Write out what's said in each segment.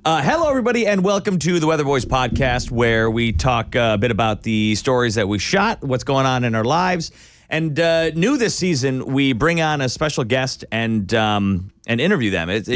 Hello, everybody, and welcome to the Weatherboys podcast, where we talk a bit about the stories that we shot, what's going on in our lives. And new this season, we bring on a special guest and interview them. It's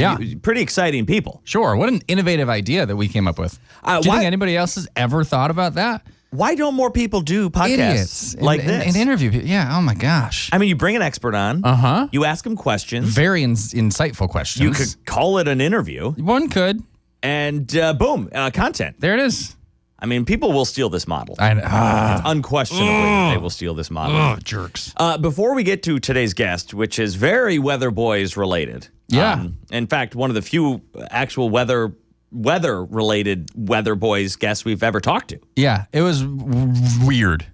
pretty exciting people. Sure. What an innovative idea that we came up with. Do you think anybody else has ever thought about that? Why don't more people do podcasts like this? And interview people. Yeah. Oh, my gosh. I mean, you bring an expert on. Uh-huh. You ask them questions. Very insightful questions. You could call it an interview. One could. And boom, content. There it is. I mean, people will steal this model. It's unquestionably that they will steal this model. Jerks. Before we get to today's guest, which is very Weatherboys related. Yeah. In fact, one of the few actual weather-related Weatherboys guests we've ever talked to. Yeah. It was weird.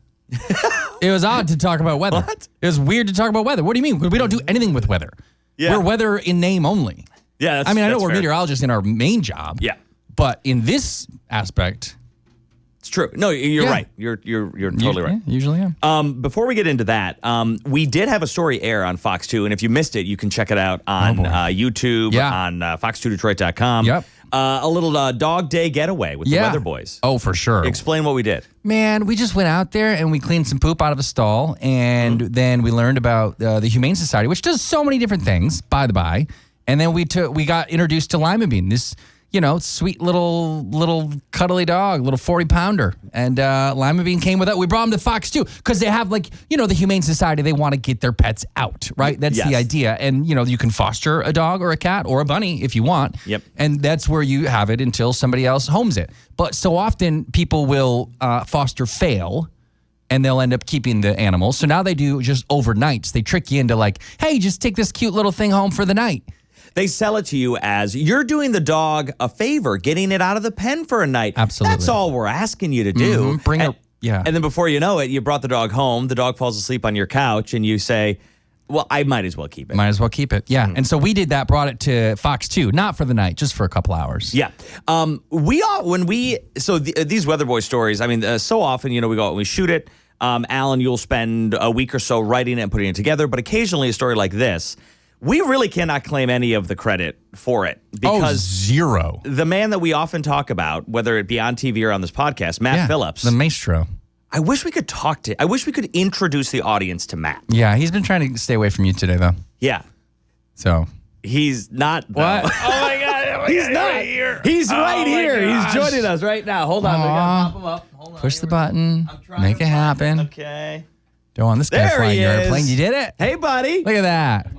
It was odd to talk about weather. What? It was weird to talk about weather. What do you mean? We don't do anything with weather. Yeah. We're weather in name only. Yeah, I know we're fair. meteorologists in our main job. Yeah. But in this aspect... It's true. No, you're right. You're totally right. Yeah, usually am. Before we get into that, we did have a story air on Fox 2, and if you missed it, you can check it out on YouTube, on fox2detroit.com. Yep. A little dog day getaway with the Weatherboys. Oh, for sure. Explain what we did. Man, we just went out there and we cleaned some poop out of a stall, and then we learned about the Humane Society, which does so many different things, by the by. And then we got introduced to Lima Bean, this sweet little cuddly dog, little 40-pounder. And Lima Bean came with it. We brought him to Fox 2 because they have the Humane Society, they want to get their pets out, right? That's the idea. And, you can foster a dog or a cat or a bunny if you want. Yep. And that's where you have it until somebody else homes it. But so often people will foster fail, and they'll end up keeping the animals. So now they do just overnights. They trick you into hey, just take this cute little thing home for the night. They sell it to you as you're doing the dog a favor, getting it out of the pen for a night. Absolutely. That's all we're asking you to do. And then before you know it, you brought the dog home. The dog falls asleep on your couch, and you say, well, I might as well keep it. Might as well keep it. Yeah. And so we did that, brought it to Fox 2, not for the night, just for a couple hours. Yeah. These Weatherboy stories, I mean, so often, we go out and we shoot it. Alan, you'll spend a week or so writing it and putting it together. But occasionally a story like this, we really cannot claim any of the credit for it. Because zero. The man that we often talk about, whether it be on TV or on this podcast, Matt Phillips. The maestro. I wish we could introduce the audience to Matt. Yeah, he's been trying to stay away from you today, though. Yeah. So. He's not, though. What? Oh, my God. He's not. Right here. He's right here. Gosh. He's joining us right now. Hold on. We got to pop him up. Hold on. Push the button. Make it happen. Okay. Don't want this guy flying your airplane. You did it. Hey, buddy. Look at that.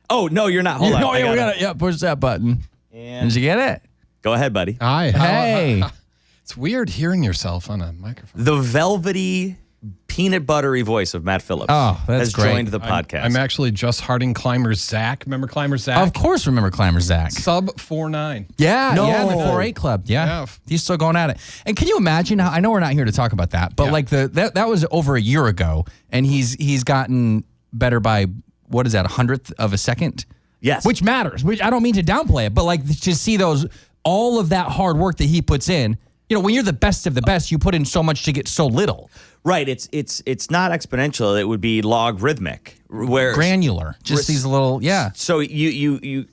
Oh, no, you're not. Hold on. We got it. Push that button. And did you get it? Go ahead, buddy. Hi. Hey. It's weird hearing yourself on a microphone. The velvety, peanut buttery voice of Matt Phillips has joined the podcast. I'm actually just Harding Climbers Zach. Remember Climbers Zach? Of course, remember Climbers Zach. Sub 4'9". Yeah, the 4-8 club. Yeah. He's still going at it. And can you imagine how, I know we're not here to talk about that, but that was over a year ago, and he's gotten better by, what is that, 100th of a second? Yes. Which matters. Which I don't mean to downplay it, but to see all of that hard work that he puts in. When you're the best of the best, you put in so much to get so little. Right. It's not exponential. It would be logarithmic. Where granular. Just these little, So you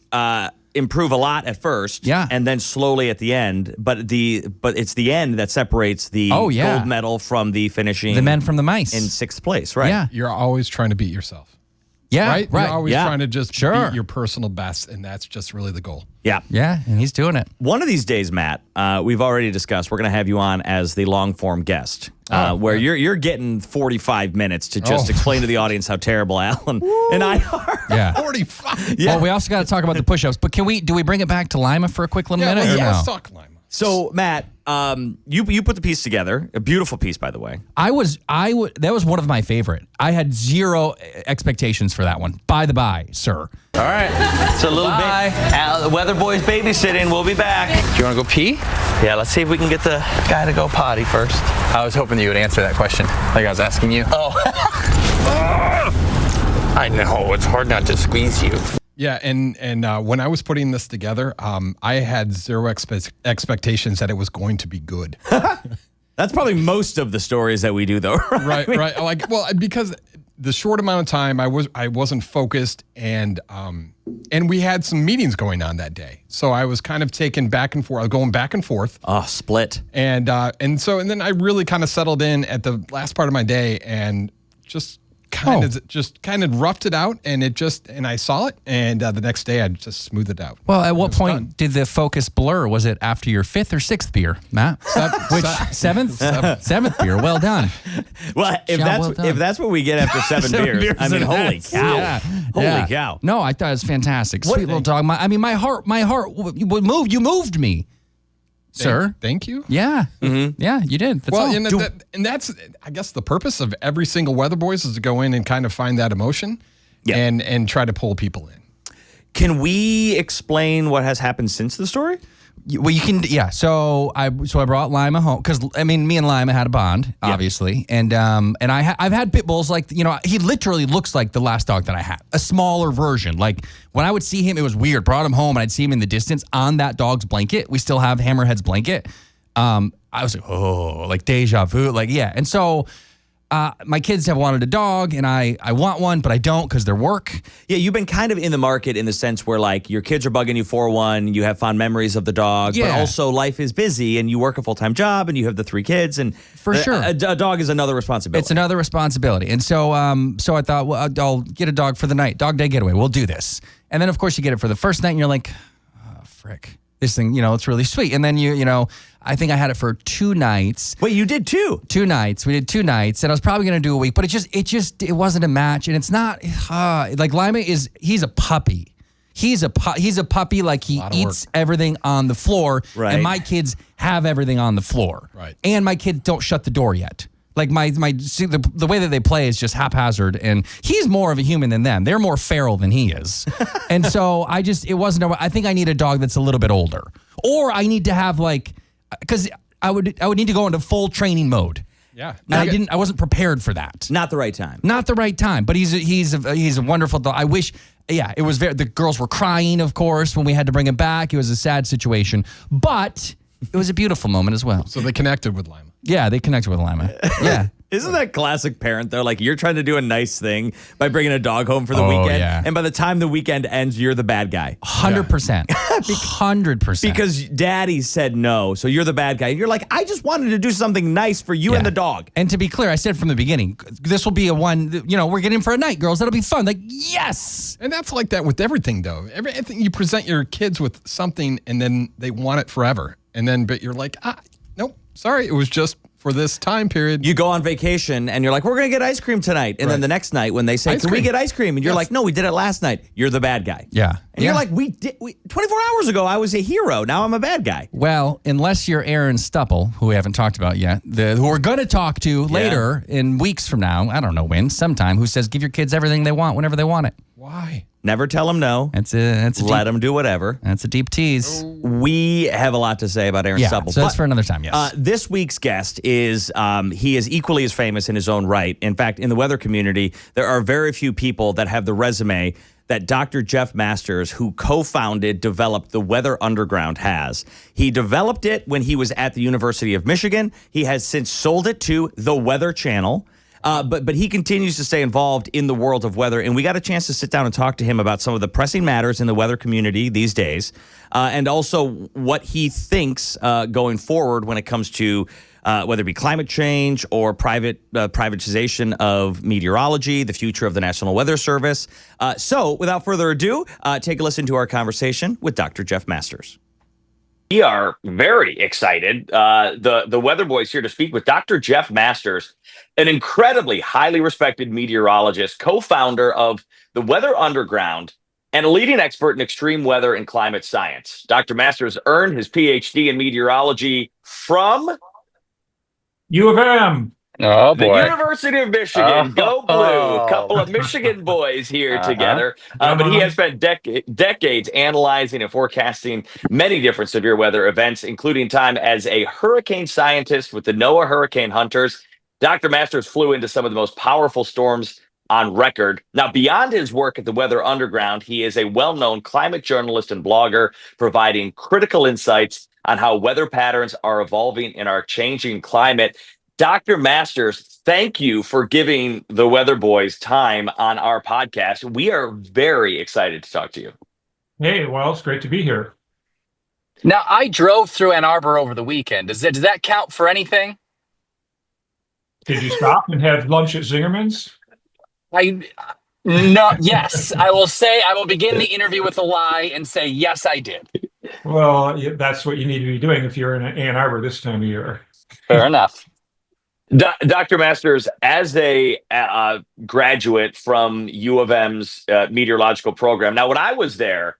improve a lot at first, and then slowly at the end. But it's the end that separates the gold medal from the finishing. The men from the mice in 6th place. Right. Yeah. You're always trying to beat yourself. Yeah, right. You're always trying to just beat your personal best, and that's just really the goal. Yeah. Yeah, and he's doing it. One of these days, Matt, we've already discussed, we're going to have you on as the long-form guest, where you're getting 45 minutes to just explain to the audience how terrible Alan and I are. Yeah. 45. Yeah. Well, we also got to talk about the push-ups, but do we bring it back to Lima for a quick little minute? Let's talk Lima. So, Matt, you put the piece together, a beautiful piece, by the way. That was one of my favorite. I had zero expectations for that one. By the by, sir. All right. It's a little bit. The Weatherboys babysitting. We'll be back. Do you want to go pee? Yeah, let's see if we can get the guy to go potty first. I was hoping you would answer that question, like I was asking you. Oh. I know, it's hard not to squeeze you. Yeah, and when I was putting this together, I had zero expectations that it was going to be good. That's probably most of the stories that we do, though. Right. Because the short amount of time I wasn't focused, and we had some meetings going on that day. So I was kind of taken back and forth. I was going back and forth. Oh, split. And then I really kind of settled in at the last part of my day and just kind of roughed it out, and I saw it, and the next day I just smoothed it out. Well, at what point did the focus blur? Was it after your 5th or 6th beer, Matt? Which 7th? 7th beer. Well done. Well, if that's what we get after 7 beers, I mean, holy cow. Yeah. Holy cow. No, I thought it was fantastic. Sweet little dog. My heart moved. You moved me, sir. Thank you. Yeah. Mm-hmm. Yeah, you did. That's all. And that's, I guess, the purpose of every single Weatherboys is to go in and kind of find that emotion and try to pull people in. Can we explain what has happened since the story? Well, you can, yeah. So I brought Lima home because me and Lima had a bond, obviously, and I've had pit bulls like he literally looks like the last dog that I had, a smaller version. Like when I would see him, it was weird. Brought him home and I'd see him in the distance on that dog's blanket. We still have Hammerhead's blanket. I was like, oh, like deja vu, like yeah. And so my kids have wanted a dog, and I want one, but I don't because they're work. Yeah, you've been kind of in the market in the sense where, like, your kids are bugging you for one, you have fond memories of the dog, but also life is busy, and you work a full-time job, and you have the 3 kids, and for sure, a dog is another responsibility. It's another responsibility, and so I thought, well, I'll get a dog for the night, dog day getaway. We'll do this, and then of course you get it for the first night, and you're like, oh, frick, this thing, it's really sweet, and then I think I had it for 2 nights. Wait, you did 2? 2 nights. We did 2 nights, and I was probably going to do a week, but it wasn't a match, and it's not like Lima he's a puppy. He's a puppy, like he eats everything on the floor, right. And my kids have everything on the floor, right? And my kids don't shut the door yet. Like the way that they play is just haphazard, and he's more of a human than them. They're more feral than he is, and so it wasn't. I think I need a dog that's a little bit older, or I need to have because I would need to go into full training mode. Yeah, and I wasn't prepared for that. Not the right time. Not the right time. But he's a wonderful dog. I wish. Yeah, it was the girls were crying, of course, when we had to bring him back. It was a sad situation, but it was a beautiful moment as well. So they connected with Lima. Yeah, they connected with Lima. Yeah. Isn't that classic parent, though? Like, you're trying to do a nice thing by bringing a dog home for the weekend, and by the time the weekend ends, you're the bad guy. 100%. 100%. Because daddy said no, so you're the bad guy. You're like, I just wanted to do something nice for you and the dog. And to be clear, I said from the beginning, this will be a one, we're getting for a night, girls. That'll be fun. Like, yes. And that's like that with everything, though. Everything you present your kids with something, and then they want it forever. But you're like, nope, sorry, it was just for this time period. You go on vacation and you're like, we're going to get ice cream tonight. And then the next night when they say, can we get ice cream? And you're like, no, we did it last night. You're the bad guy. Yeah. And you're like, 24 hours ago, I was a hero. Now I'm a bad guy. Well, unless you're Aaron Stupple, who we haven't talked about yet, who we're going to talk to later in weeks from now, I don't know when, sometime, who says, give your kids everything they want whenever they want it. Why? Never tell them no. Let them do whatever. That's a deep tease. We have a lot to say about Aaron Stupple. So that's for another time, yes. This week's guest is, he is equally as famous in his own right. In fact, in the weather community, there are very few people that have the resume that Dr. Jeff Masters, who co-founded, developed the Weather Underground, has. He developed it when he was at the University of Michigan. He has since sold it to the Weather Channel. But he continues to stay involved in the world of weather, and we got a chance to sit down and talk to him about some of the pressing matters in the weather community these days, and also what he thinks going forward when it comes to whether it be climate change or privatization of meteorology, the future of the National Weather Service. So without further ado, take a listen to our conversation with Dr. Jeff Masters. We are very excited. The Weatherboys here to speak with Dr. Jeff Masters, an incredibly highly respected meteorologist, co-founder of the Weather Underground, and a leading expert in extreme weather and climate science. Dr. Masters earned his PhD in meteorology from U of M. Oh, the boy. University of Michigan. Go Blue. A couple of Michigan boys here together. But he has spent decades analyzing and forecasting many different severe weather events, including time as a hurricane scientist with the NOAA Hurricane Hunters. Dr. Masters flew into some of the most powerful storms on record. Now, beyond his work at the Weather Underground, he is a well-known climate journalist and blogger, providing critical insights on how weather patterns are evolving in our changing climate. Dr. Masters, thank you for giving the Weather Boys time on our podcast. We are very excited to talk to you. Hey, well, it's great to be here. Now, I drove through Ann Arbor over the weekend. Does that count for anything? Did you stop and have lunch at Zingerman's? No, yes. I will begin the interview with a lie and say, yes, I did. Well, that's what you need to be doing if you're in Ann Arbor this time of year. Fair enough. Dr. Masters, as a graduate from U of M's meteorological program, now when I was there,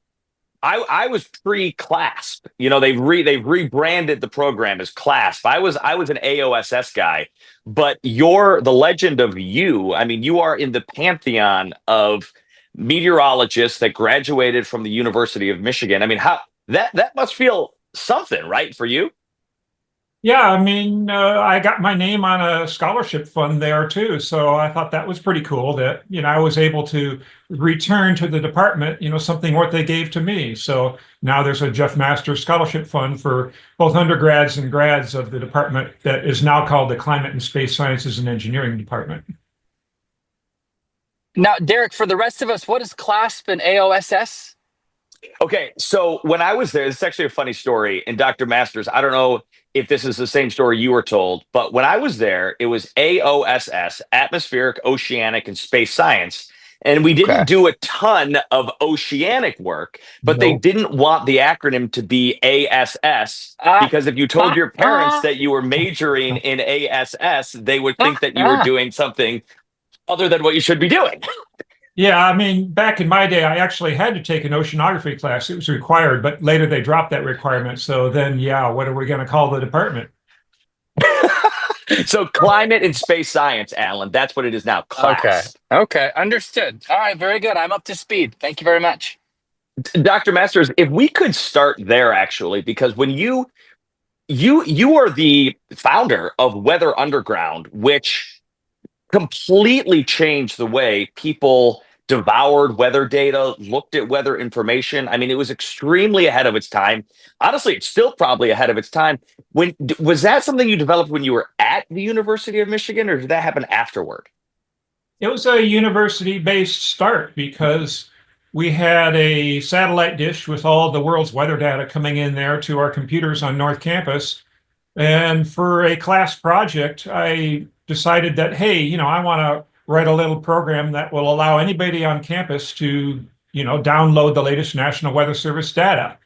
I was pre-CLASP. You know, they've rebranded the program as CLASP. I was an AOSS guy, but the legend of you. I mean, you are in the pantheon of meteorologists that graduated from the University of Michigan. I mean, how that must feel something, right, for you? Yeah, I mean, I got my name on a scholarship fund there too. So I thought that was pretty cool that, I was able to return to the department, something what they gave to me. So now there's a Jeff Masters Scholarship Fund for both undergrads and grads of the department that is now called the Climate and Space Sciences and Engineering Department. Now, Derek, for the rest of us, what is CLASP and AOSS? Okay, so when I was there, this is actually a funny story. And Dr. Masters, I don't know if this is the same story you were told, but when I was there, it was AOSS, Atmospheric, Oceanic, and Space Science. And we didn't do a ton of oceanic work, but they didn't want the acronym to be ASS because if you told your parents that you were majoring in ASS, they would think that you were doing something other than what you should be doing. Yeah, I mean, back in my day, I actually had to take an oceanography class. It was required, but later they dropped that requirement. So then, what are we going to call the department? So climate and space science, Alan, that's what it is now. CLASP. Okay, understood. All right, very good. I'm up to speed. Thank you very much. Dr. Masters, if we could start there, actually, because when you are the founder of Weather Underground, which completely changed the way people devoured weather data, looked at weather information. I mean, it was extremely ahead of its time. Honestly, it's still probably ahead of its time. Was that something you developed when you were at the University of Michigan, or did that happen afterward? It was a university-based start because we had a satellite dish with all the world's weather data coming in there to our computers on North Campus. And for a class project, I decided that, hey, I want to write a little program that will allow anybody on campus to, download the latest National Weather Service data.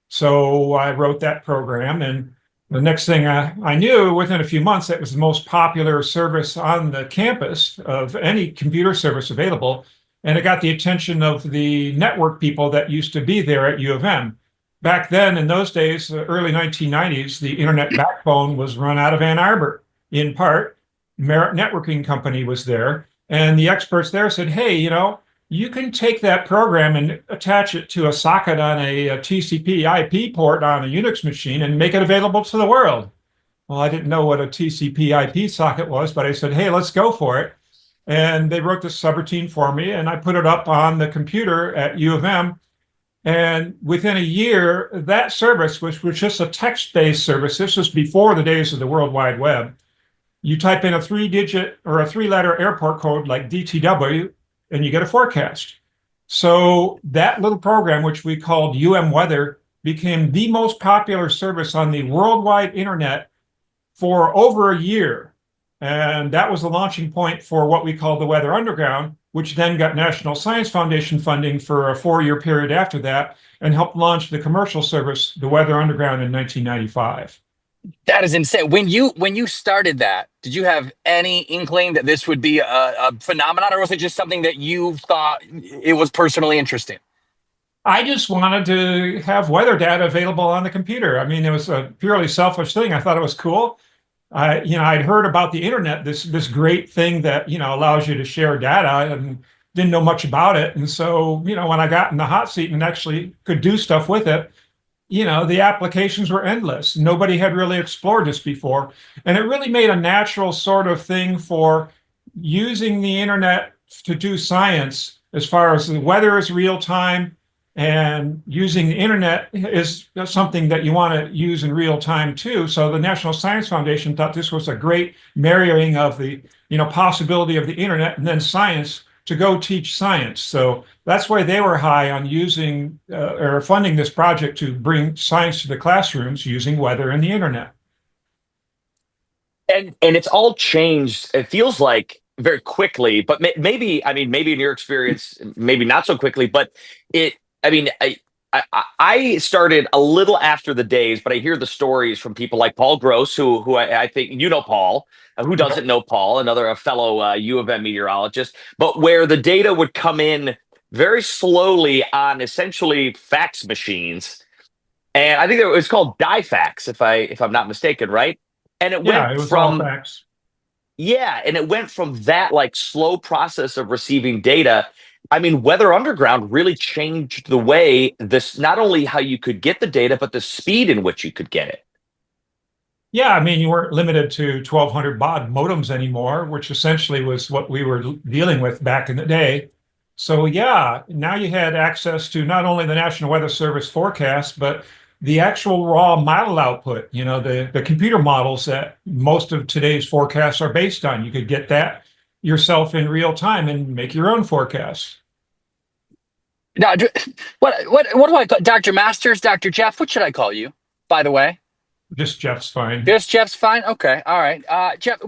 So I wrote that program, and the next thing I knew, within a few months, it was the most popular service on the campus of any computer service available. And it got the attention of the network people that used to be there at U of M. Back then, in those days, the early 1990s, the internet backbone was run out of Ann Arbor, in part. Merit Networking Company was there, and the experts there said, hey, you can take that program and attach it to a socket on a TCP IP port on a Unix machine and make it available to the world. Well, I didn't know what a TCP IP socket was, but I said, hey, let's go for it. And they wrote this subroutine for me, and I put it up on the computer at U of M. And within a year, that service, which was just a text-based service, this was before the days of the World Wide Web. You type in a 3-digit or a 3-letter airport code like DTW, and you get a forecast. So that little program, which we called UM Weather, became the most popular service on the worldwide internet for over a year. And that was the launching point for what we call the Weather Underground, which then got National Science Foundation funding for a 4-year period after that and helped launch the commercial service, the Weather Underground, in 1995. That is insane. When you started that, did you have any inkling that this would be a phenomenon, or was it just something that you thought it was personally interesting? I just wanted to have weather data available on the computer. I mean, it was a purely selfish thing. I thought it was cool. I'd heard about the internet, this great thing that, allows you to share data, and didn't know much about it. And so, when I got in the hot seat and actually could do stuff with it, the applications were endless. Nobody had really explored this before. And it really made a natural sort of thing for using the internet to do science, as far as the weather is real time, And using the internet is something that you want to use in real time too. So the National Science Foundation thought this was a great marrying of the possibility of the internet and then science to go teach science. So that's why they were high on using or funding this project to bring science to the classrooms using weather and the internet. And it's all changed. It feels like very quickly, but maybe, I mean, maybe in your experience, maybe not so quickly, but it, I mean, I started a little after the days, but I hear the stories from people like Paul Gross, who I think you know Paul. Who doesn't know Paul? Another a fellow U of M meteorologist, but where the data would come in very slowly on essentially fax machines, and I think it was called DieFax, if I'm not mistaken, right? And it Yeah, went it was all from facts. yeah, and it went from that like slow process of receiving data. I mean, Weather Underground really changed the way this not only how you could get the data, but the speed in which you could get it. Yeah, I mean, you weren't limited to 1200 baud modems anymore, which essentially was what we were dealing with back in the day. So, yeah, now you had access to not only the National Weather Service forecast, but the actual raw model output, the computer models that most of today's forecasts are based on. You could get that yourself in real time and make your own forecasts. Now, what do I call Dr. Masters, Dr. Jeff? What should I call you, by the way? Just Jeff's fine. Just Jeff's fine. Okay, all right. Jeff,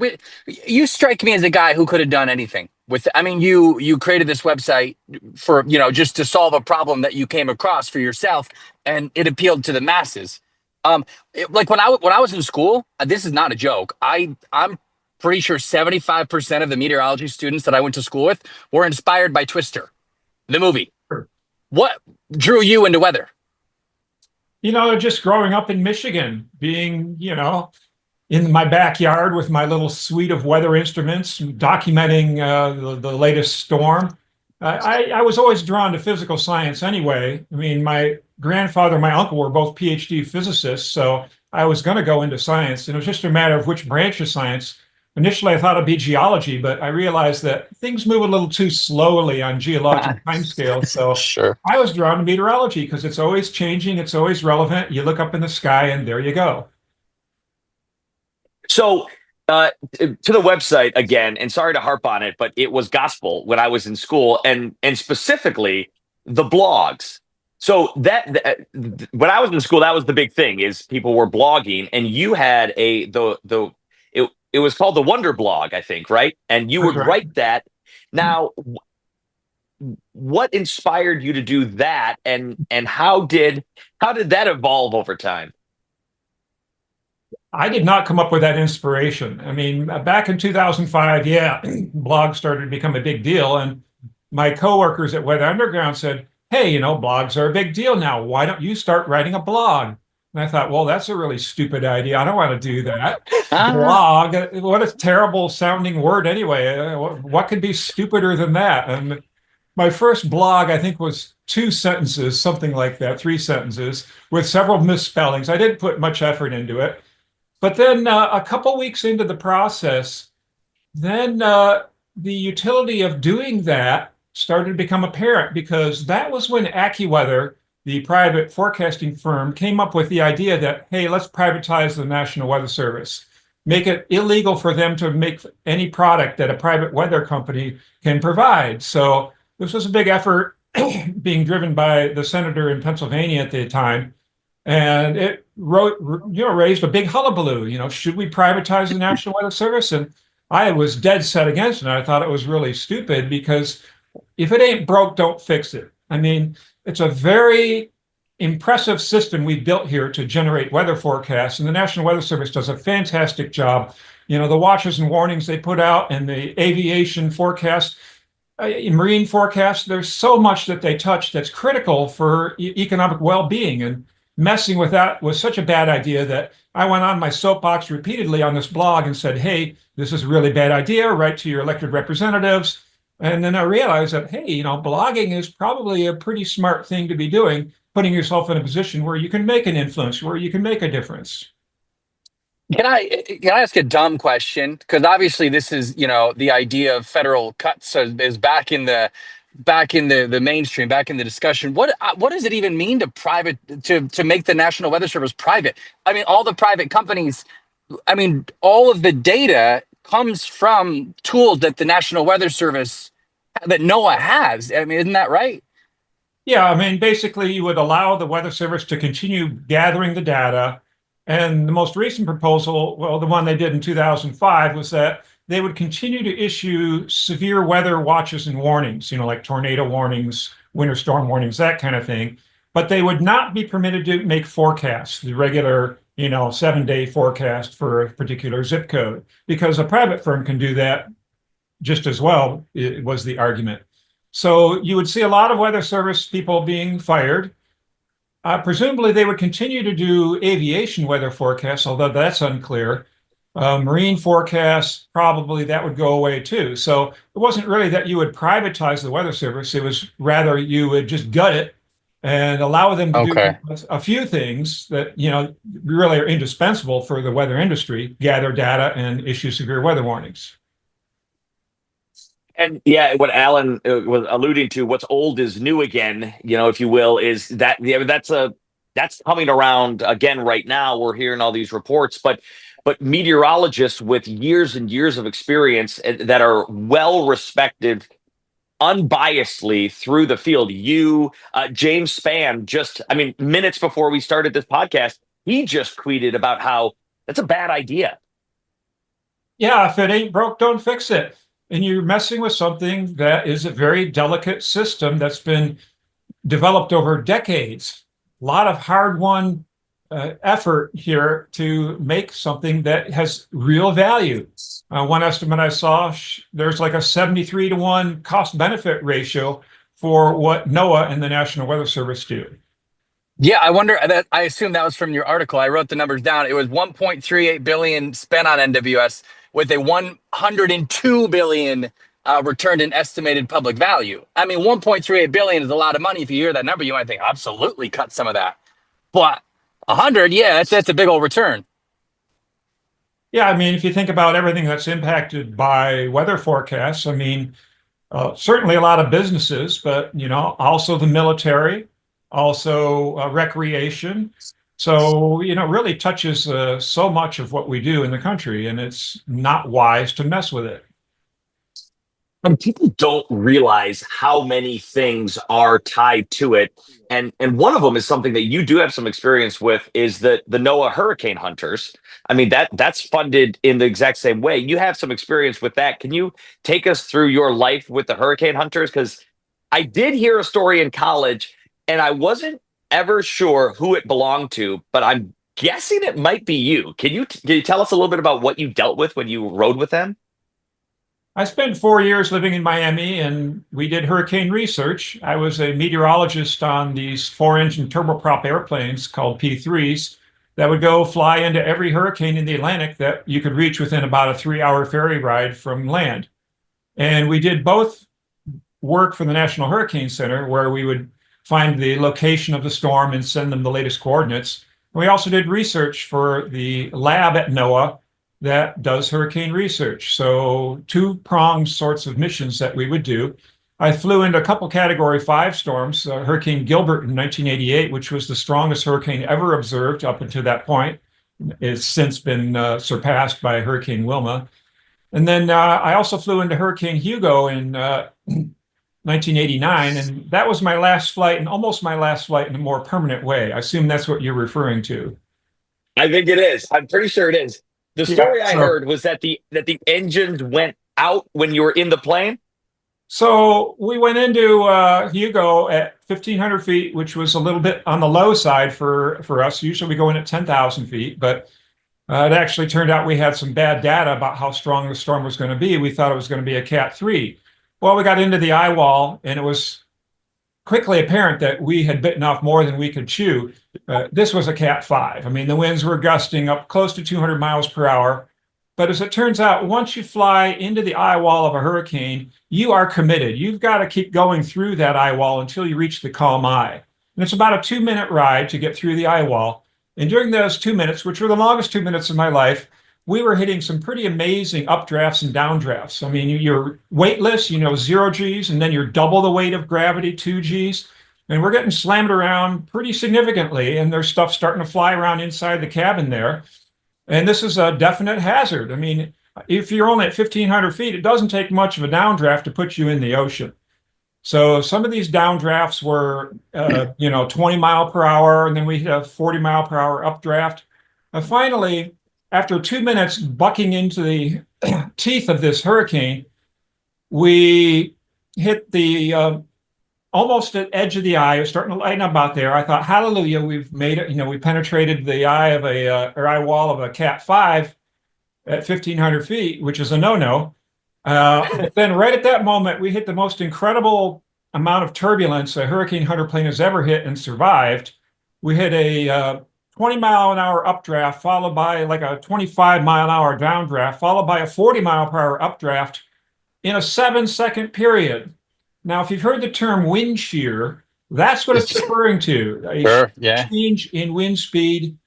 you strike me as a guy who could have done anything with. I mean, you created this website for just to solve a problem that you came across for yourself, and it appealed to the masses. Like when I was in school, this is not a joke. I'm pretty sure 75% of the meteorology students that I went to school with were inspired by Twister, the movie. Sure. What drew you into weather? Just growing up in Michigan, being, in my backyard with my little suite of weather instruments, documenting the latest storm. I was always drawn to physical science anyway. I mean, my grandfather and my uncle were both PhD physicists, so I was going to go into science. And it was just a matter of which branch of science. Initially, I thought it'd be geology, but I realized that things move a little too slowly on geological timescales. So Sure. I was drawn to meteorology because it's always changing, it's always relevant. You look up in the sky, and there you go. So, to the website again, and sorry to harp on it, but it was gospel when I was in school, and specifically the blogs. So when I was in school, that was the big thing is people were blogging, and you had it was called the Wonder Blog, I think, right? And you would That's right. write that. Now, what inspired you to do that, and how did that evolve over time? I did not come up with that inspiration. I mean, back in 2005, yeah, blogs started to become a big deal. And my coworkers at Weather Underground said, hey, blogs are a big deal now. Why don't you start writing a blog? And I thought, well, that's a really stupid idea. I don't want to do that. Blog, what a terrible sounding word anyway. What could be stupider than that? And my first blog, I think, was 2 sentences, something like that, 3 sentences, with several misspellings. I didn't put much effort into it. But then a couple weeks into the process, then the utility of doing that started to become apparent because that was when AccuWeather, the private forecasting firm, came up with the idea that, hey, let's privatize the National Weather Service, make it illegal for them to make any product that a private weather company can provide. So this was a big effort being driven by the senator in Pennsylvania at the time. And it raised a big hullabaloo. Should we privatize the National Weather Service? And I was dead set against it. I thought it was really stupid because if it ain't broke, don't fix it. I mean, it's a very impressive system we built here to generate weather forecasts, and the National Weather Service does a fantastic job. The watches and warnings they put out and the aviation forecast, marine forecast, there's so much that they touch that's critical for economic well-being. And messing with that was such a bad idea that I went on my soapbox repeatedly on this blog and said, hey, this is a really bad idea. Write to your elected representatives. And then I realized that, hey, blogging is probably a pretty smart thing to be doing, putting yourself in a position where you can make an influence, where you can make a difference. Can I ask a dumb question? Because obviously this is, the idea of federal cuts is back in the back in the mainstream, back in the discussion. What does it even mean to make the National Weather Service private? I mean, all the private companies. I mean, all of the data comes from tools that the National Weather Service, that NOAA has. I mean, isn't that right? Yeah, I mean, basically, you would allow the Weather Service to continue gathering the data. And the most recent proposal, well, the one they did in 2005, was that they would continue to issue severe weather watches and warnings, like tornado warnings, winter storm warnings, that kind of thing. But they would not be permitted to make forecasts, the regular, 7-day forecast for a particular zip code, because a private firm can do that just as well, it was the argument. So you would see a lot of Weather Service people being fired. Presumably, they would continue to do aviation weather forecasts, although that's unclear. Marine forecasts, probably that would go away too. So it wasn't really that you would privatize the Weather Service. It was rather you would just gut it and allow them to do a few things that, really are indispensable for the weather industry: gather data and issue severe weather warnings. And yeah, what Alan was alluding to, what's old is new again, if you will, is that that's coming around again right now. We're hearing all these reports, but meteorologists with years and years of experience that are well respected unbiasedly through the field. James Spann, minutes before we started this podcast, he just tweeted about how that's a bad idea. Yeah, if it ain't broke, don't fix it. And you're messing with something that is a very delicate system that's been developed over decades. A lot of hard-won effort here to make something that has real value. One estimate I saw, there's like a 73-to-1 cost-benefit ratio for what NOAA and the National Weather Service do. Yeah, I wonder that. I assume that was from your article. I wrote the numbers down. It was 1.38 billion spent on NWS with a 102 billion returned in estimated public value. I mean, 1.38 billion is a lot of money. If you hear that number, you might think absolutely cut some of that. But 100, yeah, that's a big old return. Yeah, I mean, if you think about everything that's impacted by weather forecasts, I mean, certainly a lot of businesses, but also the military, also recreation. So, really touches so much of what we do in the country, and it's not wise to mess with it. And people don't realize how many things are tied to it. And one of them is something that you do have some experience with, is the NOAA Hurricane Hunters. I mean, that's funded in the exact same way. You have some experience with that. Can you take us through your life with the Hurricane Hunters? Because I did hear a story in college, and I wasn't ever sure who it belonged to, but I'm guessing it might be you. Can you tell us a little bit about what you dealt with when you rode with them? I spent 4 years living in Miami, and we did hurricane research. I was a meteorologist on these 4-engine turboprop airplanes called P3s that would go fly into every hurricane in the Atlantic that you could reach within about a 3-hour ferry ride from land. And we did both work for the National Hurricane Center, where we would find the location of the storm and send them the latest coordinates. And we also did research for the lab at NOAA that does hurricane research. So 2-pronged sorts of missions that we would do. I flew into a couple Category 5 storms, Hurricane Gilbert in 1988, which was the strongest hurricane ever observed up until that point. It's since been surpassed by Hurricane Wilma. And then I also flew into Hurricane Hugo in 1989, and that was my last flight, and almost my last flight in a more permanent way. I assume that's what you're referring to. I think it is. I'm pretty sure it is. The story I heard was that the engines went out when you were in the plane. So we went into Hugo at 1,500 feet, which was a little bit on the low side for us. Usually we go in at 10,000 feet, but it actually turned out we had some bad data about how strong the storm was going to be. We thought it was going to be a Cat 3. Well, we got into the eye wall, and it was quickly apparent that we had bitten off more than we could chew. This was a Cat 5. I mean, the winds were gusting up close to 200 miles per hour. But as it turns out, once you fly into the eye wall of a hurricane, you are committed. You've got to keep going through that eye wall until you reach the calm eye. And it's about a 2-minute ride to get through the eye wall. And during those 2 minutes, which were the longest 2 minutes of my life, we were hitting some pretty amazing updrafts and downdrafts. I mean, you're weightless, 0 Gs, and then you're double the weight of gravity, 2 Gs. And we're getting slammed around pretty significantly, and there's stuff starting to fly around inside the cabin there. And this is a definite hazard. I mean, if you're only at 1,500 feet, it doesn't take much of a downdraft to put you in the ocean. So some of these downdrafts were, 20 mile per hour, and then we hit a 40 mile per hour updraft. Finally, after 2 minutes bucking into the teeth of this hurricane, we hit the almost at edge of the eye. It was starting to lighten up out there. I thought, hallelujah, we've made it. We penetrated the eye of or eye wall of a Cat 5 at 1,500 feet, which is a no-no. Then right at that moment, we hit the most incredible amount of turbulence a Hurricane Hunter plane has ever hit and survived. We hit a 20 mile an hour updraft, followed by like a 25 mile an hour downdraft, followed by a 40 mile per hour updraft in a 7-second period. Now, if you've heard the term wind shear, that's what it's referring to. Sure, yeah. Change in wind speed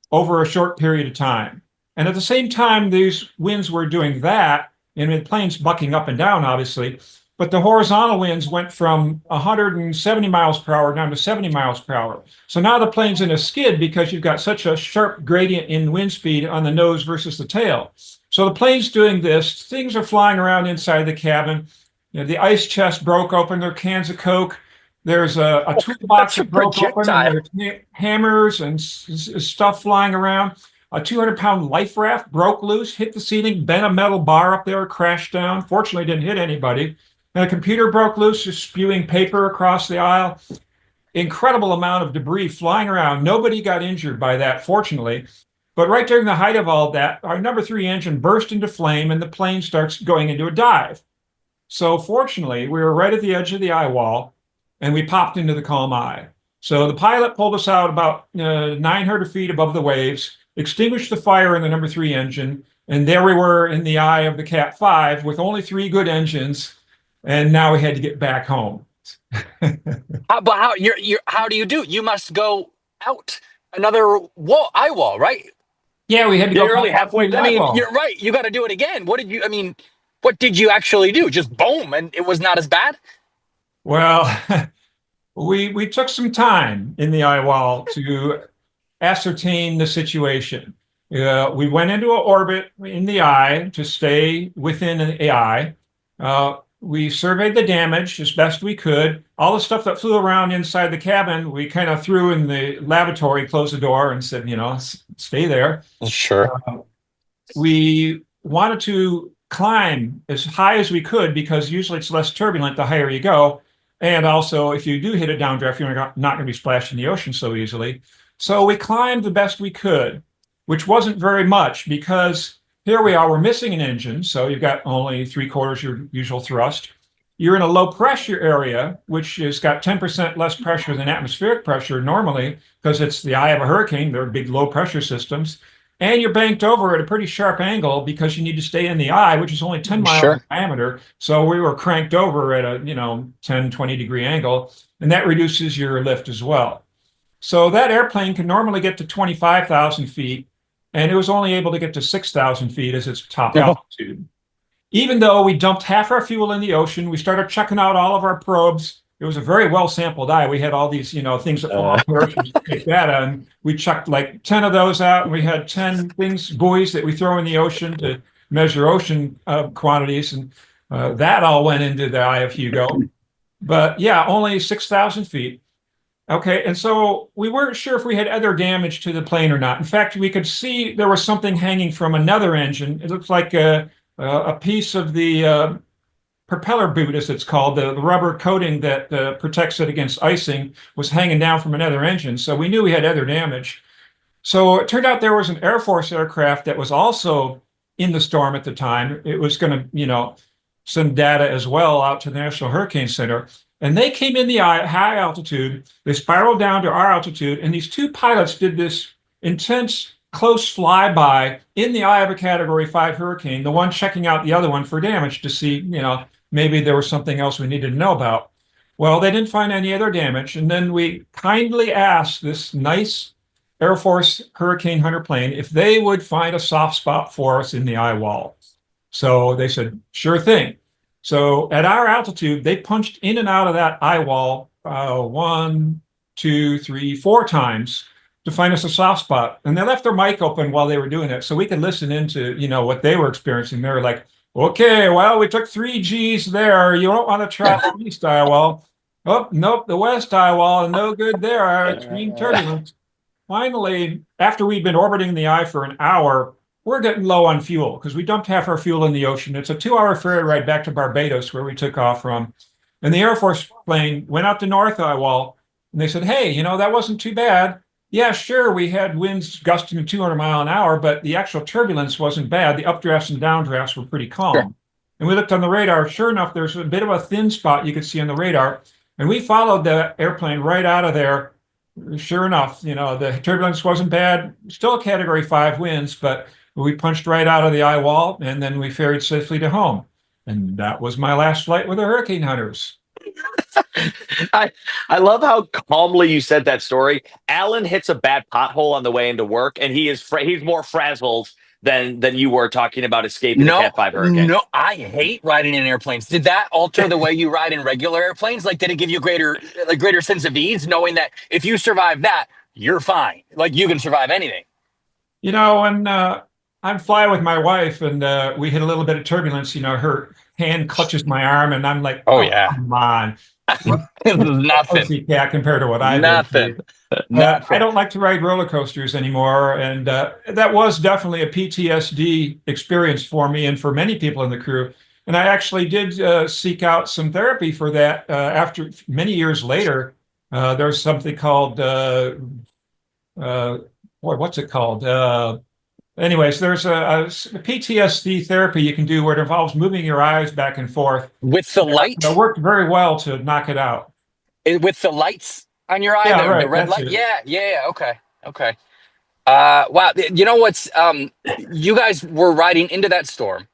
over a short period of time. And at the same time, these winds were doing that, and the plane's bucking up and down, obviously, but the horizontal winds went from 170 miles per hour down to 70 miles per hour. So now the plane's in a skid because you've got such a sharp gradient in wind speed on the nose versus the tail. So the plane's doing this. Things are flying around inside the cabin. The ice chest broke open. There are cans of Coke. There's a toolbox that broke open, and there's hammers and stuff flying around. A 200-pound life raft broke loose, hit the ceiling, bent a metal bar up there, crashed down. Fortunately, didn't hit anybody. And a computer broke loose, just spewing paper across the aisle. Incredible amount of debris flying around. Nobody got injured by that, fortunately. But right during the height of all that, our number 3 engine burst into flame, and the plane starts going into a dive. So fortunately, we were right at the edge of the eye wall, and we popped into the calm eye. So the pilot pulled us out about 900 feet above the waves, extinguished the fire in the number 3 engine, and there we were in the eye of the Cat 5 with only 3 good engines, and now we had to get back home. How do you do? You must go out another eye wall, right? Yeah, we had to go You're only halfway down. I mean, you're right. You got to do it again. What did you actually do? Just boom, and it was not as bad? Well, we took some time in the eye wall to ascertain the situation. We went into an orbit in the eye to stay within the eye. We surveyed the damage as best we could. All the stuff that flew around inside the cabin, we kind of threw in the lavatory, closed the door, and said, stay there. Sure. We wanted to climb as high as we could because usually it's less turbulent the higher you go. And also, if you do hit a downdraft, you're not going to be splashed in the ocean so easily. So we climbed the best we could, which wasn't very much because here we are, we're missing an engine. So you've got only 3/4 your usual thrust. You're in a low pressure area, which has got 10% less pressure than atmospheric pressure normally because it's the eye of a hurricane. They're big low pressure systems. And you're banked over at a pretty sharp angle because you need to stay in the eye, which is only 10 miles in diameter. So we were cranked over at a 10, 20 degree angle, and that reduces your lift as well. So that airplane can normally get to 25,000 feet, and it was only able to get to 6,000 feet as its top altitude. Even though we dumped half our fuel in the ocean, we started checking out all of our probes. It was a very well sampled eye. We had all these, things that fall off the earth and take data, and we chucked like 10 of those out. And we had 10 buoys that we throw in the ocean to measure ocean quantities, and that all went into the eye of Hugo. But yeah, only 6,000 feet. Okay, and so we weren't sure if we had other damage to the plane or not. In fact, we could see there was something hanging from another engine. It looked like a piece of the propeller boot, as it's called, the rubber coating that protects it against icing, was hanging down from another engine. So we knew we had other damage. So it turned out there was an Air Force aircraft that was also in the storm at the time. It was going to, send data as well out to the National Hurricane Center. And they came in the high altitude. They spiraled down to our altitude. And these 2 pilots did this intense, close flyby in the eye of a Category 5 hurricane, the one checking out the other one for damage to see, maybe there was something else we needed to know about. Well, they didn't find any other damage. And then we kindly asked this nice Air Force Hurricane Hunter plane if they would find a soft spot for us in the eye wall. So they said, sure thing. So at our altitude, they punched in and out of that eye wall 1, 2, 3, 4 times to find us a soft spot. And they left their mic open while they were doing it, so we could listen into, what they were experiencing. They were like, okay, well, we took 3 Gs there. You don't want to try the east eye wall. Oh, nope, the west eye wall, no good there. Extreme turbulence. Finally, after we'd been orbiting the eye for an hour, we're getting low on fuel because we dumped half our fuel in the ocean. It's a 2-hour ferry ride back to Barbados, where we took off from. And the Air Force plane went out the north eye wall, and they said, hey, that wasn't too bad. Yeah, sure, we had winds gusting to 200 miles an hour, but the actual turbulence wasn't bad. The updrafts and downdrafts were pretty calm. Sure. And we looked on the radar. Sure enough, there's a bit of a thin spot you could see on the radar. And we followed the airplane right out of there. Sure enough, the turbulence wasn't bad. Still a Category 5 winds, but we punched right out of the eye wall, and then we ferried safely to home. And that was my last flight with the Hurricane Hunters. I love how calmly you said that story. Alan hits a bad pothole on the way into work, and he's more frazzled than you were talking about escaping the Cat 5 hurricane. No, I hate riding in airplanes. Did that alter the way you ride in regular airplanes? Like, did it give you greater sense of ease, knowing that if you survive that, you're fine? Like, you can survive anything. When I'm flying with my wife and we hit a little bit of turbulence, her hand clutches my arm, and I'm like, oh yeah, come on. This is nothing. Yeah, compared to what I Nothing. I don't like to ride roller coasters anymore, and that was definitely a PTSD experience for me and for many people in the crew. And I actually did seek out some therapy for that. After many years later, there's something called what's it called? Anyways, there's a PTSD therapy you can do where it involves moving your eyes back and forth. With the light? It worked very well to knock it out. With the lights on your eye? Yeah, right, the red light? it. Yeah. Okay. Wow. You know what's, you guys were riding into that storm,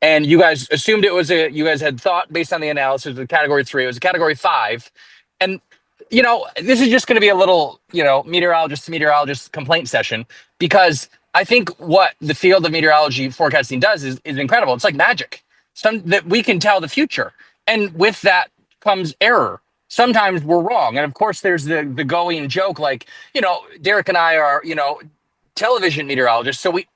and you guys assumed you guys had thought, based on the analysis, of Category 3, it was a Category 5. And, this is just going to be a little, meteorologist complaint session, because I think what the field of meteorology forecasting does is incredible. It's like magic. That we can tell the future. And with that comes error. Sometimes we're wrong. And of course, there's the going joke, like, Derek and I are, television meteorologists. So we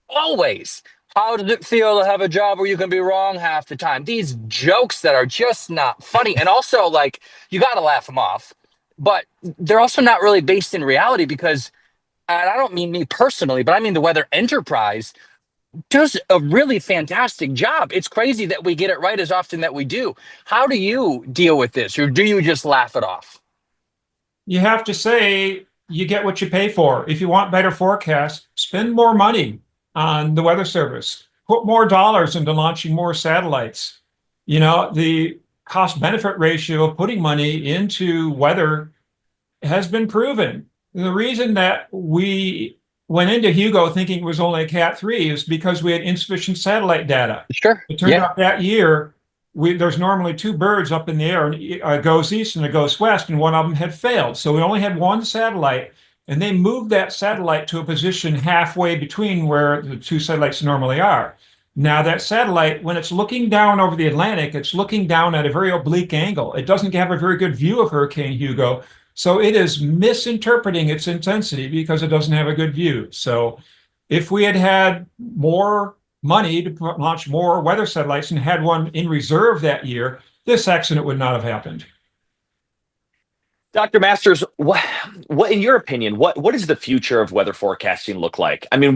always, how does it feel to have a job where you can be wrong half the time? These jokes that are just not funny. And also, like, you got to laugh them off. But they're also not really based in reality, because, and I don't mean me personally, but I mean the Weather Enterprise does a really fantastic job. It's crazy that we get it right as often that we do. How do you deal with this, or do you just laugh it off? You have to say you get what you pay for. If you want better forecasts, spend more money on the Weather Service. Put more dollars into launching more satellites. The cost-benefit ratio of putting money into weather has been proven. The reason that we went into Hugo thinking it was only a Cat 3 is because we had insufficient satellite data. Sure. It turned out that year, there's normally 2 birds up in the air, and it goes east and it goes west, and one of them had failed. So we only had 1 satellite, and they moved that satellite to a position halfway between where the 2 satellites normally are. Now that satellite, when it's looking down over the Atlantic, it's looking down at a very oblique angle. It doesn't have a very good view of Hurricane Hugo. So it is misinterpreting its intensity because it doesn't have a good view. So if we had had more money to launch more weather satellites and had one in reserve that year, this accident would not have happened. Dr. Masters, what in your opinion, what does the future of weather forecasting look like? I mean,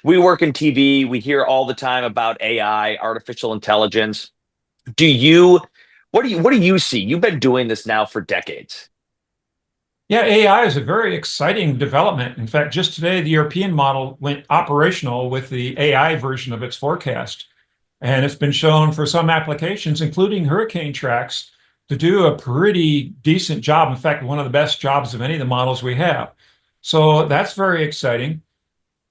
we work in TV, we hear all the time about AI, artificial intelligence. What do you see? You've been doing this now for decades. Yeah, AI is a very exciting development. In fact, just today, the European model went operational with the AI version of its forecast. And it's been shown for some applications, including hurricane tracks, to do a pretty decent job. In fact, one of the best jobs of any of the models we have. So that's very exciting.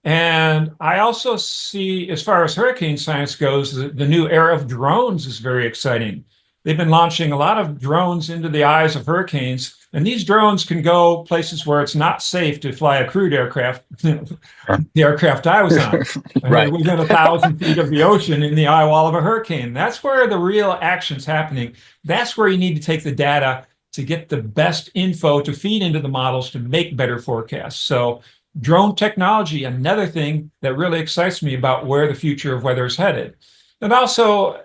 And I also see, as far as hurricane science goes, the new era of drones is very exciting. they've been launching a lot of drones into the eyes of hurricanes. And these drones can go places where it's not safe to fly a crewed aircraft. The aircraft I was on, Right. within 1,000 feet of the ocean in the eye wall of a hurricane. That's where the real action's happening. That's where you need to take the data to get the best info to feed into the models to make better forecasts. So drone technology, another thing that really excites me about where the future of weather is headed. And also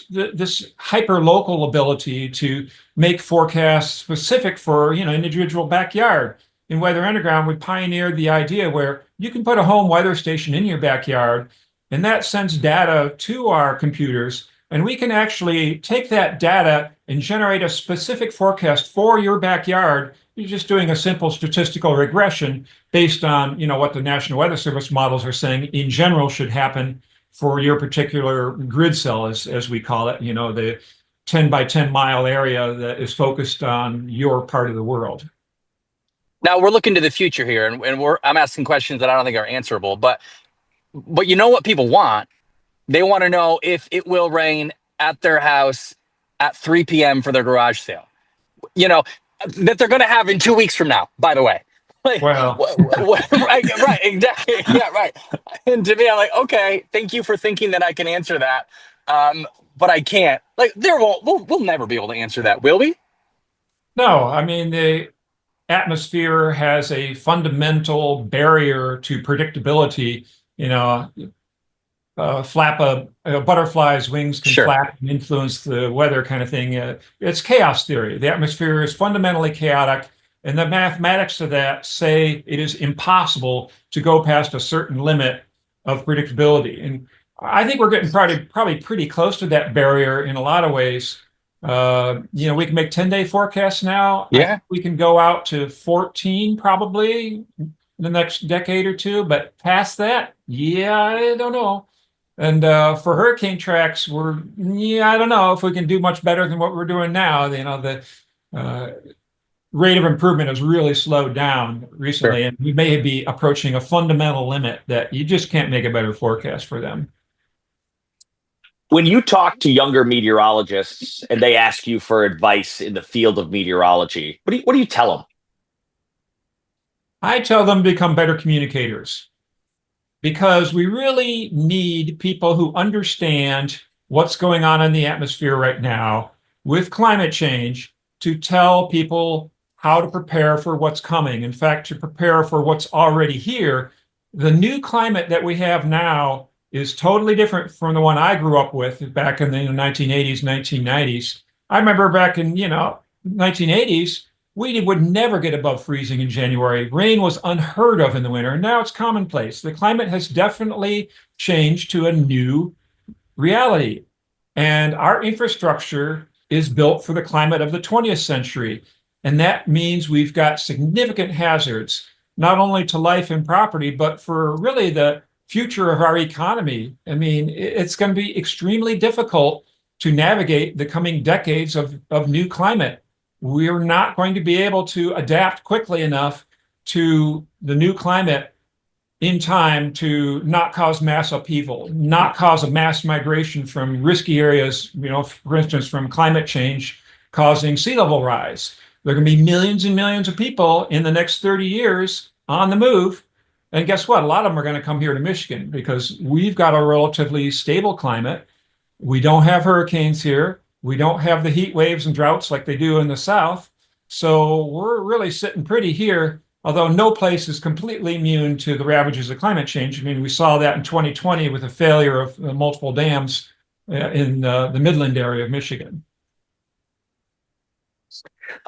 this hyper-local ability to make forecasts specific for individual backyard. In Weather Underground, we pioneered the idea where you can put a home weather station in your backyard, and that sends data to our computers, and we can actually take that data and generate a specific forecast for your backyard. You're just doing a simple statistical regression based on what the National Weather Service models are saying in general should happen for your particular grid cell, as we call it, the 10 by 10 mile area that is focused on your part of the world. Now we're looking to the future here, and I'm asking questions that I don't think are answerable, but you know what people want? They want to know if it will rain at their house at 3 p.m. for their garage sale. That they're going to have in 2 weeks from now, by the way. Well, right, exactly. Yeah, right. And to me, I'm like, okay, thank you for thinking that I can answer that. But I can't. We'll never be able to answer that, will we? no, I mean, the atmosphere has a fundamental barrier to predictability. Flap a butterfly's wings can Sure. flap and influence the weather kind of thing. It's chaos theory. The atmosphere is fundamentally chaotic, and the mathematics of that say it is impossible to go past a certain limit of predictability. And I think we're getting probably pretty close to that barrier in a lot of ways. We can make 10-day forecasts now. Yeah. I think we can go out to 14 probably in the next decade or two, but past that, I don't know. And for hurricane tracks, I don't know if we can do much better than what we're doing now. The rate of improvement has really slowed down recently, Sure. and we may be approaching a fundamental limit that you just can't make a better forecast for them. When you talk to younger meteorologists and they ask you for advice in the field of meteorology, what do you tell them? I tell them to become better communicators, because we really need people who understand what's going on in the atmosphere right now with climate change to tell people how to prepare for what's coming. In fact, to prepare for what's already here. The new climate that we have now is totally different from the one I grew up with back in the 1980s, 1990s. I remember back in 1980s, we would never get above freezing in January. Rain was unheard of in the winter. Now it's commonplace. The climate has definitely changed to a new reality. And our infrastructure is built for the climate of the 20th century. And that means we've got significant hazards, not only to life and property, but for really the future of our economy. I mean, it's going to be extremely difficult to navigate the coming decades of new climate. We're not going to be able to adapt quickly enough to the new climate in time to not cause mass upheaval, not cause a mass migration from risky areas, for instance, from climate change causing sea level rise. There are going to be millions and millions of people in the next 30 years on the move. And guess what? A lot of them are going to come here to Michigan because we've got a relatively stable climate. We don't have hurricanes here. We don't have the heat waves and droughts like they do in the South. So we're really sitting pretty here, although no place is completely immune to the ravages of climate change. I mean, we saw that in 2020 with the failure of multiple dams in the Midland area of Michigan.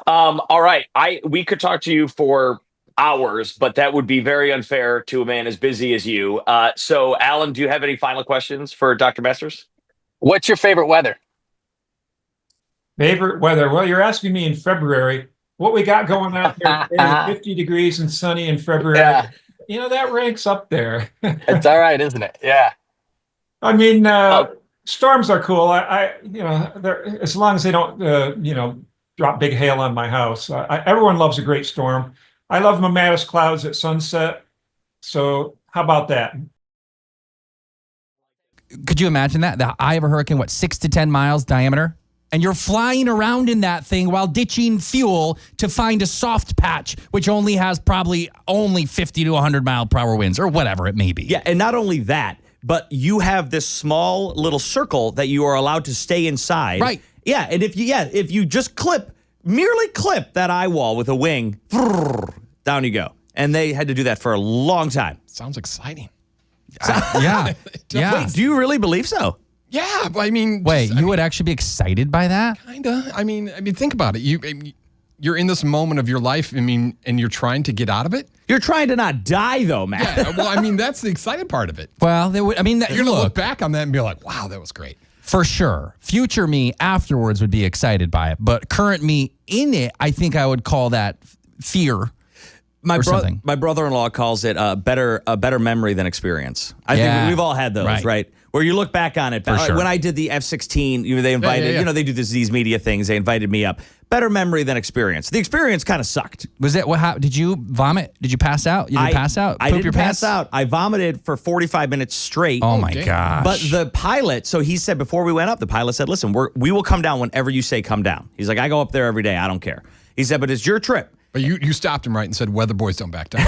All right. We could talk to you for hours, but that would be very unfair to a man as busy as you. So, Alan, do you have any final questions for Dr. Masters? What's your favorite weather? Favorite weather? Well, you're asking me in February. What we got going out there, 50 degrees and sunny in February. Yeah. That ranks up there. It's all right, isn't it? Yeah. I mean, storms are cool. As long as they don't, drop big hail on my house. Everyone loves a great storm. I love mammatus clouds at sunset. So how about that? Could you imagine that? The eye of a hurricane, 6 to 10 miles diameter? and you're flying around in that thing while ditching fuel to find a soft patch, which only has probably only 50 to 100 mile per hour winds or whatever it may be. Yeah, and not only that, but you have this small little circle that you are allowed to stay inside. Right. Yeah, and if you just merely clip that eye wall with a wing, down you go. And they had to do that for a long time. Sounds exciting. Yeah. Wait, do you really believe so? Yeah, I mean, Wait, you would actually be excited by that? kinda. I mean, think about it. You're in this moment of your life. I mean, and you're trying to get out of it. You're trying to not die, though, man. Yeah, well, I mean, that's the exciting part of it. Well, you're You're gonna look back on that and be like, "Wow, that was great." For sure. Future me afterwards would be excited by it. But current me in it, I think I would call that fear. My something. my brother-in-law calls it a better memory than experience. I Yeah. think we've all had those, right? Where you look back on it. For sure. When I did the F-16, they invited, yeah. they do these media things. They invited me up. Better memory than experience. The experience kind of sucked. Was it did you vomit? Did you pass out? You didn't pass out? I Poop your didn't pass pants? out. I vomited for 45 minutes straight. Oh my damn. gosh. But the pilot, so he said before we went up, the pilot said, listen, we will come down whenever you say come down. He's like, I go up there every day. I don't care. He said, but it's your trip. But you stopped him right and said, "Weatherboys don't back down."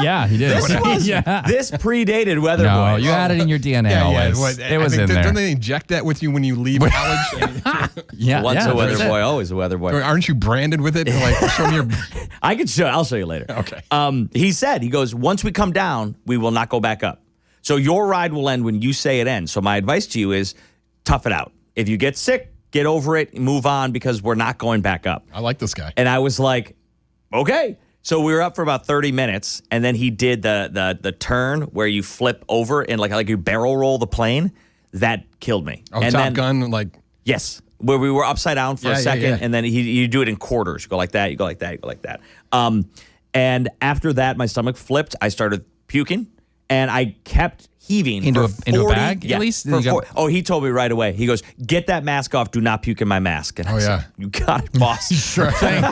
Yeah, he did. This predated Weatherboys. No, you had it in your DNA always. It was in there. Don't they inject that with you when you leave college? Yeah, Once yeah, a weather that's it. boy, always a weather boy. Aren't you branded with it? Like, show me your. I'll show you later. Okay. He goes, once we come down, we will not go back up. So your ride will end when you say it ends. So my advice to you is tough it out. If you get sick, get over it, move on, because we're not going back up. I like this guy. And I was like, okay. So we were up for about 30 minutes, and then he did the turn where you flip over and like you barrel roll the plane. That killed me. Oh, and Top then, Gun, like. Yes, where we were upside down for a second, yeah. and then you do it in quarters. You go like that, you go like that, you go like that. And after that, my stomach flipped. I started puking, and I kept heaving Into for a 40 bag, at least? for You got- he told me right away. He goes, "Get that mask off. Do not puke in my mask." And I said, yeah. "You got it, boss." Sure thing.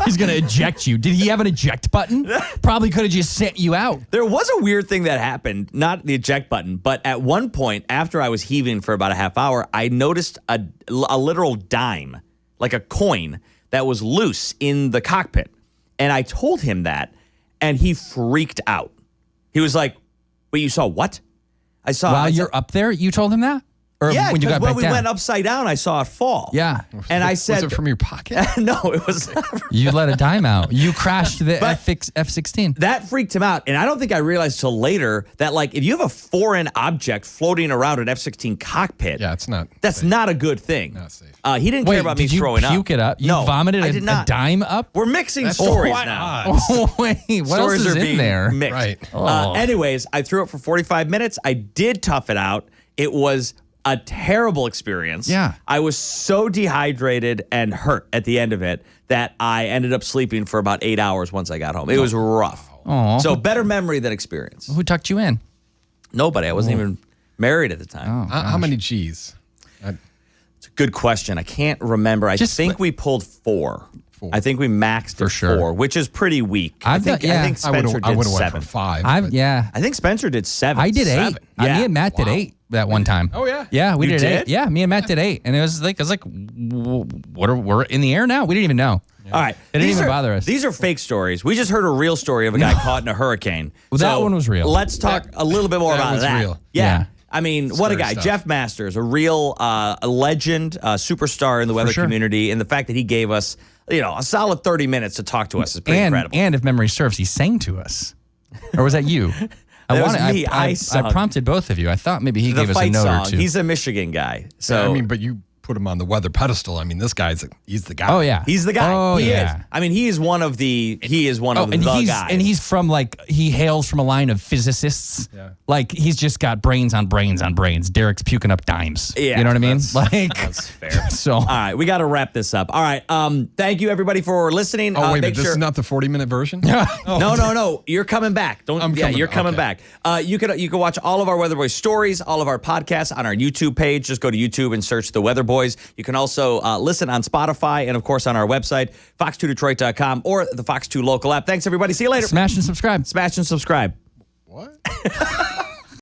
He's going to eject you. Did he have an eject button? Probably could have just sent you out. There was a weird thing that happened, not the eject button, but at one point, after I was heaving for about a half hour, I noticed a literal dime, like a coin, that was loose in the cockpit. And I told him that, and he freaked out. He was like, "Wait, you saw what?" I saw. While you're up there, you told him that? Or Yeah, when you because got when back we down? went upside down, I saw it fall. Yeah. And I said, Was it from your pocket? no, it was not. You let a dime out. You crashed the F-16. That freaked him out. And I don't think I realized till later that, like, if you have a foreign object floating around an F-16 cockpit, Yeah, it's not. that's safe. not a good thing. Not safe. He didn't Wait, care about me did you throwing up. puke it up? You no, vomited I did a not. dime up? We're mixing stories What now. odds? Oh, wait. What Stories else is are in being there? mixed. Right. Oh. Anyways, I threw up for 45 minutes. I did tough it out. It was a terrible experience. Yeah. I was so dehydrated and hurt at the end of it that I ended up sleeping for about 8 hours once I got home. It was rough. Aw. So better memory than experience. Who tucked you in? Nobody. I wasn't even married at the time. How many G's? It's a good question. I can't remember. I Just- think we pulled four. I think we maxed For at sure. 4, which is pretty weak. I I've think done- yeah. I think I would Spencer have did went 7. for 5. I think Spencer did 7. I did 8. 7. Me Yeah. and Matt did 8 that one time. Oh, yeah? Yeah, we You did 8. did? Yeah, me and Matt did 8. And it was like, we're in the air now? We didn't even know. All right. It didn't These even are- bother us. These are fake stories. We just heard a real story of a guy caught in a hurricane. Well, that one was real. Let's talk a little bit more that about was that. real. Yeah. Yeah. I mean, what a Scary guy. stuff. Jeff Masters, a real a legend, superstar in the weather sure. community. And the fact that he gave us, a solid 30 minutes to talk to us is pretty incredible. And if memory serves, he sang to us. Or was that you? That was me. I I sung. prompted both of you. I thought maybe he the gave us a fight note song. or two. He's a Michigan guy. So but you put him on the weather pedestal. I mean, this guy's he's the guy. Oh yeah, he's the guy. Oh he yeah. is. I mean, he is one of the and the he's guys. and he's from he hails from a line of physicists. Yeah. Like he's just got brains on brains on brains. Derek's puking up dimes. Yeah, You know what I mean? that's fair. So All right, we got to wrap this up. All right, thank you everybody for listening. Oh, wait a make minute. This sure- is not the 40-minute version? No. You're coming back. I'm you're coming coming back. You can watch all of our Weatherboys stories, all of our podcasts on our YouTube page. Just go to YouTube and search the Weatherboys. You can also listen on Spotify and of course on our website, fox2detroit.com or the Fox 2 local app. Thanks everybody. See you later. smash and subscribe. Smash and subscribe. What?